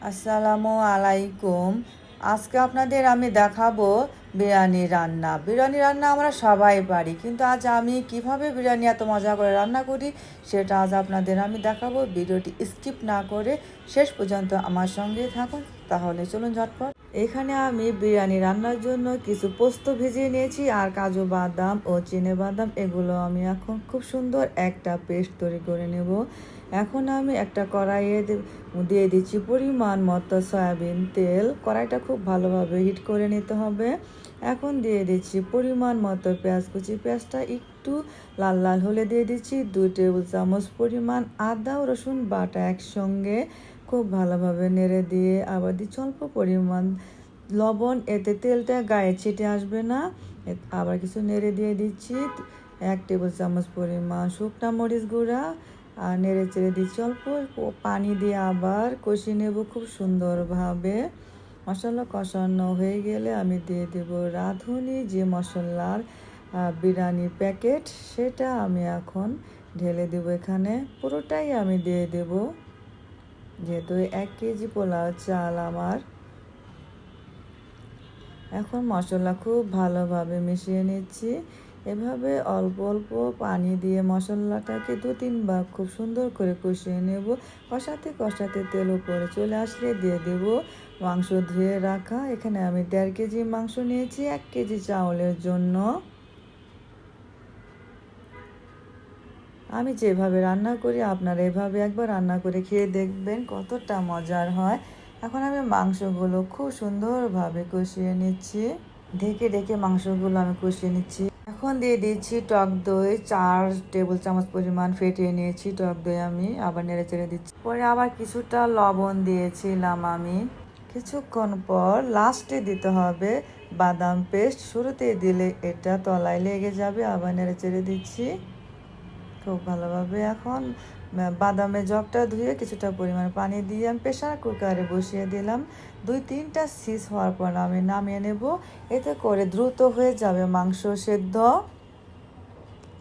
আসসালামু আলাইকুম। আজকে আপনাদের আমি দেখাবো বিরিয়ানি রান্না। বিরিয়ানি রান্না আমরা সবাই পারি, কিন্তু আজ আমি কিভাবে বিরিয়ানি এত মজা করে রান্না করি সেটা আজ আপনাদের আমি দেখাবো। ভিডিওটি স্কিপ না করে শেষ পর্যন্ত আমার সঙ্গে থাকুন। তাহলে চলুন ঝটপট। এখানে আমি বিরিয়ানি রান্নার জন্য কিছু পোস্ত ভিজিয়ে নিয়েছি, আর কাজু বাদাম ও চিনে বাদাম, এগুলো আমি এখন খুব সুন্দর একটা পেস্ট তৈরি করে নেব। এখন আমি একটা কড়াইয়ে দিয়ে দিচ্ছি পরিমাণ মতো সয়াবিন তেল। কড়াইটা খুব ভালোভাবে হিট করে নিতে হবে। এখন দিয়ে দিচ্ছি পরিমাণ মতো পেঁয়াজ কুচি। পেঁয়াজটা একটু লাল লাল হলে দিয়ে দিচ্ছি 2 টেবিল চামচ পরিমাণ আদা ও রসুন বাটা একসঙ্গে খুব ভালোভাবে নেড়ে দিয়ে আবার দিচ্ছি অল্প পরিমাণ লবণ, এতে তেলটা গায়ে ছিটে আসবে না। আবার কিছু নেড়ে দিয়ে দিচ্ছি 1 টেবিল চামচ পরিমাণ শুকনা মরিচ গুঁড়া, আর নেড়ে চেড়ে দিচ্ছি অল্প পানি দিয়ে আবার কষিয়ে নেব খুব সুন্দরভাবে। মশলা কষানো হয়ে গেলে আমি দিয়ে দেব রাঁধুনি যে মশলার বিরিয়ানি প্যাকেট, সেটা আমি এখন ঢেলে দেব। এখানে পুরোটাই আমি দিয়ে দেব, যেহেতু 1 কেজি পোলাও চাল আমার। এখন মশলা খুব ভালোভাবে মিশিয়ে নিচ্ছি। এভাবে অল্প অল্প পানি দিয়ে মশলাটাকে 2-3 বার খুব সুন্দর করে কষিয়ে নেব। কষাতে কষাতে তেল উপরে চলে আসলে দিয়ে দেব মাংস ধুয়ে রাখা। এখানে আমি 1.5 কেজি মাংস নিয়েছি 1 কেজি চাউলের জন্য। আমি যেভাবে রান্না করি আপনারা এভাবে একবার রান্না করে খেয়ে দেখবেন কতটা মজার হয়। এখন আমি মাংসগুলো খুব সুন্দরভাবে কষিয়ে নিচ্ছি। ঢেকে ঢেকে মাংসগুলো আমি কষিয়ে নিচ্ছি। এখন দিয়ে দিচ্ছি টক দই 4 টেবিল চামচ পরিমাণ ফেটিয়ে নিয়েছি টক দই, আমি আবার নেড়ে চেড়ে দিচ্ছি। পরে আবার কিছুটা লবণ দিয়েছিলাম আমি। কিছুক্ষণ পর লাস্টে দিতে হবে বাদাম পেস্ট। শুরুতে দিলে এটা তলায় লেগে যাবে। আবার নেড়ে চেড়ে দিচ্ছি খুব ভালোভাবে। এখন বাদামের জগটা ধুয়ে কিছুটা পরিমাণ পানি দিয়ে আমি প্রেশার কুকারে বসিয়ে দিলাম। 2-3টা সিস হওয়ার পর আমি নামিয়ে নেব। এতে করে দ্রুত হয়ে যাবে মাংস সেদ্ধ।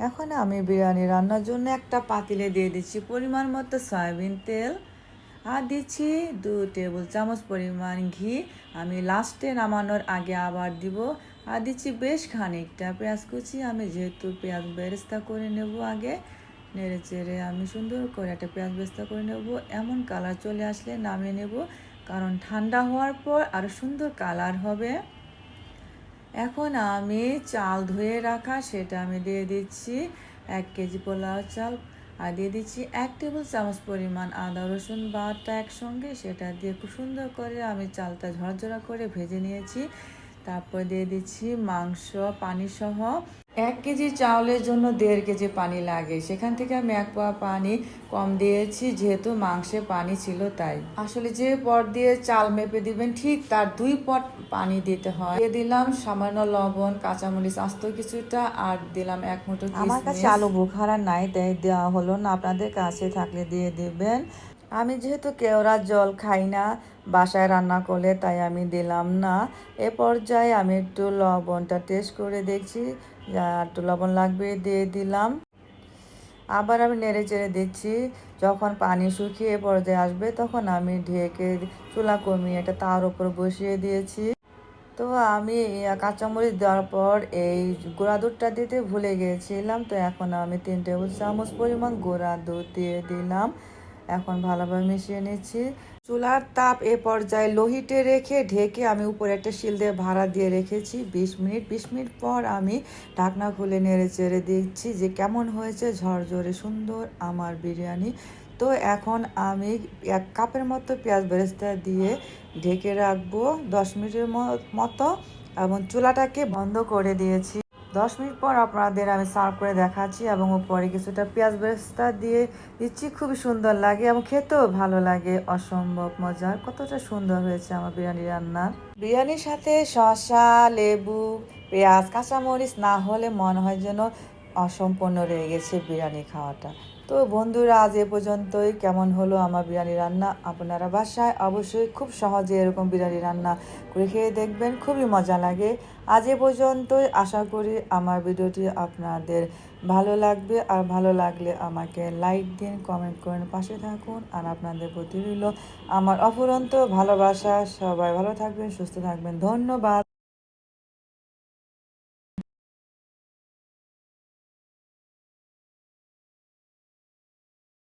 এখন আমি বিরিয়ানি রান্নার জন্য একটা পাতিলে দিয়ে দিচ্ছি পরিমাণ মতো সয়াবিন তেল, আর দিচ্ছি 2 টেবিল চামচ পরিমাণ ঘি। আমি লাস্টে নামানোর আগে আবার দিব। আর দিচ্ছি বেশ খানিকটা পেঁয়াজ কুচি। আমি যেহেতু পেঁয়াজ বেরেস্তা করে নেব, আগে নেড়ে চেড়ে আমি সুন্দর করে একটা পেঁয়াজ বেরেস্তা করে নেব। এমন কালার চলে আসলে নামিয়ে নেব, কারণ ঠান্ডা হওয়ার পর আরও সুন্দর কালার হবে। এখন আমি চাল ধুয়ে রাখা সেটা আমি দিয়ে দিচ্ছি 1 কেজি পোলাও চাল, আর দিয়ে দিচ্ছি 1 টেবিল চামচ পরিমাণ আদা রসুন বাটা একসঙ্গে। সেটা দিয়ে খুব সুন্দর করে আমি চালটা ঝরঝরা করে ভেজে নিয়েছি। তারপর দিয়ে দিচ্ছি মাংস পানি সহ। 1 কেজি চাউলের জন্য 1.5 কেজি পানি লাগে, সেখান থেকে আমি 1 পোয়া পানি কম দিয়েছি, যেহেতু মাংসে পানি ছিল তাই। আসলে যে পট দিয়ে চাল মেপে দিবেন ঠিক তার 2 পট পানি দিতে হয়। দিয়ে দিলাম সামান্য লবণ, কাঁচামরিচ আস্ত কিছুটা, আর দিলাম 1 মুঠো কিশমিশ। আমার কাছে আলু বোখারা নাই তাই দেওয়া হলো না, আপনাদের কাছে থাকলে দিয়ে দিবেন। আমি যেহেতু কেওড়ার জল খাই না বাসায় রান্না করলে, তাই আমি দিলাম না। এ পর্যায়ে আমি একটু লবণটা টেস্ট করে দেখছি, একটু লবণ লাগবে, দিয়ে দিলাম। আবার আমি নেড়ে চেড়ে দিচ্ছি। যখন পানি শুকিয়ে এ পর্যায়ে আসবে তখন আমি ঢেকে চুলা কমিয়ে এটা তার উপর বসিয়ে দিয়েছি। তো আমি কাঁচামরিচ দেওয়ার পর এই গুঁড়া দুধটা দিতে ভুলে গিয়েছিলাম, তো এখন আমি 3 টেবিল চামচ পরিমাণ গুঁড়া দুধ দিয়ে দিলাম। এখন ভালোভাবে মিশিয়ে নিচ্ছি। চুলার তাপ এ পর্যায়ে লো হিটে রেখে ঢেকে আমি উপরে একটা শিল দিয়ে ভাড়া দিয়ে রেখেছি 20 মিনিট। 20 মিনিট পর আমি ঢাকনা খুলে নেড়ে চেড়ে দিচ্ছি যে কেমন হয়েছে ঝরঝরে সুন্দর আমার বিরিয়ানি। তো এখন আমি 1 কাপের মতো পেঁয়াজ বেরেস্তা দিয়ে ঢেকে রাখবো 10 মিনিটের মতো, এবং চুলাটাকে বন্ধ করে দিয়েছি। 10 মিনিট পর আপনাদের আমি সার্ভ করে দেখাচ্ছি, এবং উপরে কিছুটা পেঁয়াজ বেরেস্তা দিয়ে দিচ্ছি। খুবই সুন্দর লাগে এবং খেতেও ভালো লাগে, অসম্ভব মজার। কতটা সুন্দর হয়েছে আমার বিরিয়ানি রান্না। বিরিয়ানির সাথে শসা, লেবু, পেঁয়াজ, কাঁচামরিচ না হলে মনে হয় যেন অসম্পূর্ণ রয়ে গেছে বিরিয়ানি খাওয়াটা। তো বন্ধুরা, আজ এ পর্যন্তই। কেমন হলো আমার বিরিয়ানি রান্না? আপনারা বাসায় অবশ্যই খুব সহজে এরকম বিরিয়ানি রান্না করে খেয়ে দেখবেন, খুবই মজা লাগে। আজ এ পর্যন্তই। আশা করি আমার ভিডিওটি আপনাদের ভালো লাগবে, আর ভালো লাগলে আমাকে লাইক দিন, কমেন্ট করেন, পাশে থাকুন। আর আপনাদের প্রতি রইল আমার অফুরন্ত ভালোবাসা। সবাই ভালো থাকবেন, সুস্থ থাকবেন। ধন্যবাদ।